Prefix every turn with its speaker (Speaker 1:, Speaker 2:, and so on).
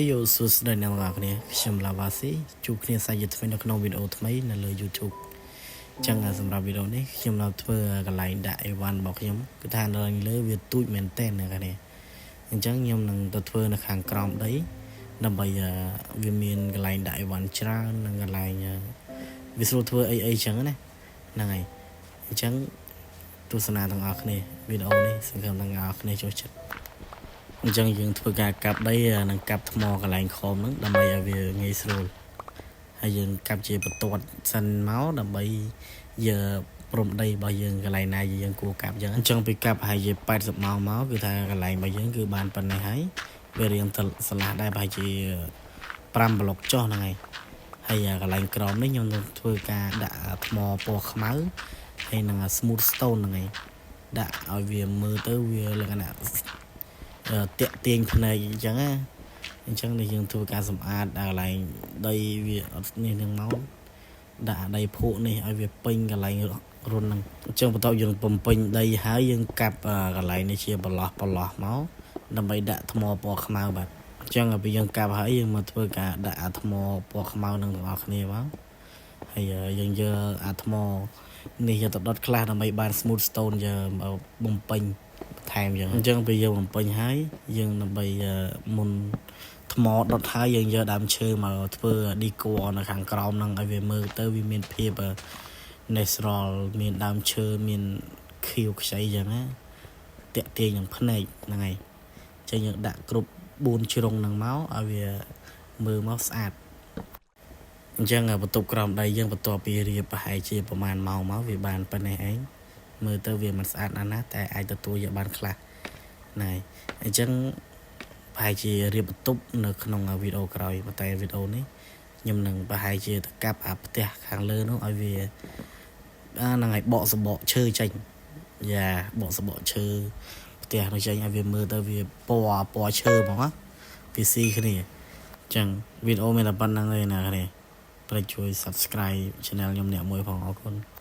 Speaker 1: Hello សួស្តីអ្នកទាំងអស់គ្នាខ្ញុំឡាវ៉ាស៊ីជួបគ្នាសាជាថ្មីនៅក្នុងវីដេអូថ្មីនៅលើ YouTube ចឹងសម្រាប់វីដេអូនេះខ្ញុំនឹងធ្វើកន្លែងដាក់អីវ៉ាន់របស់ខ្ញុំគឺថានៅលើវាទូចមែនតើអ្នកគ្នាអញ្ចឹងខ្ញុំនឹងទៅធ្វើនៅខាងក្រោមដីដើម្បីវាមានកន្លែងដាក់អីវ៉ាន់ច្រើននិងកន្លែងវាស្រួលធ្វើអីចឹងណាហ្នឹងហើយអញ្ចឹងទស្សនាទាំងអស់គ្នាវីដេអូនេះសង្ឃឹមទាំងអស់គ្នាចូលចិត្តអញ្ចឹងយើងធ្វើការកាប់ដីនិងកាប់ថ្មកន្លែងខំហ្នឹងដើម្បីឲ្យវាងាយស្រួលហើយយើងកាប់ជាបន្ទាត់សិនមកដើម្បីយកព្រំដីរបស់យើងកន្លែងណាយើងគួរកាប់អញ្ចឹងពីកាប់ហើយជា80ម៉ោងមកគឺថាកន្លែងរបស់យើងគឺបានប៉ុណ្ណេះហើយវារៀងទៅស្លាស់ដែរប្រហែលជា5ប្លុកចុះហ្នឹងហើយកន្លែងក្រោមនេះខ្ញុំនឹងធ្វើការដាក់ថ្មពណ៌ខ្មៅហើយនឹង smooth stone ហ្នឹងហើយដាក់ឲ្យវាមើលទៅវាលក្ខណៈតាក់ទាញភ្នែកអញ្ចឹងណាអញ្ចឹងនេះយើងធ្វើការសម្អាតកន្លែងដីវាអត់នេះនឹងមកដាក់ដីភក់នេះឲ្យវាពេញកន្លែងរុនហ្នឹងអញ្ចឹងបន្ទាប់យើងបំពេញដីហើយយើងកាប់កន្លែងនេះជាបន្លោះមកដើម្បីដាក់ថ្មពណ៌ខ្មៅបាទអញ្ចឹងពេលយើងកាប់ហើយយើងមកធ្វើការដាក់អាថ្មពណ៌ខ្មៅនឹងទាំងអស់គ្នាមកហើយយើងយកអាថ្មនេះយកទៅដុតខ្លះដើម្បីបាន smooth stone យើងបំពេញថែមអញ្ចឹងពេលយើងបំពេញហើយយើងដើម្បីមុនថ្មដុតហើយយើងយកដើមឈើមកធ្វើ decor នៅខាងក្រោមហ្នឹងឲ្យវាមើលទៅវាមានភាព natural មានដើមឈើមានខៀវខ្ចីអញ្ចឹងណាតាក់ទាញនឹងភ្នែកហ្នឹងហើយអញ្ចឹងយើងដាក់គ្រប់4ជ្រុងហ្នឹងមកឲ្យវាមើលមកស្អាតអញ្ចឹងបន្ទប់ក្រោមដីយើងបន្ទាប់ពីរៀបប្រហែលជាប្រហែលម៉ោងមកវាបានប៉ុណ្ណេះឯងមើលទៅវាមិនស្អាតណាស់តែអាចទទួលយកបានខ្លះណែអញ្ចឹងប្រហែលជារៀបបន្ទប់នៅក្នុងវីដេអូក្រោយតែវីដេអូនេះខ្ញុំនឹងប្រហែលជាទៅកាប់អាផ្ទះខាងលើនោះឲ្យវាហ្នឹងហើយបកសបកឈើចេញយ៉ាបកសបកឈើផ្ទះនោះចេញឲ្យវាមើលទៅវាពណ៌ឈើហ្មងណាវាស៊ីគ្នាអញ្ចឹងវីដេអូមានតែប៉ុណ្្នឹងទេណាគ្នាប្រយជួយ Subscribe Channel ខ្ញុំអ្នកមួយផងអរគុណ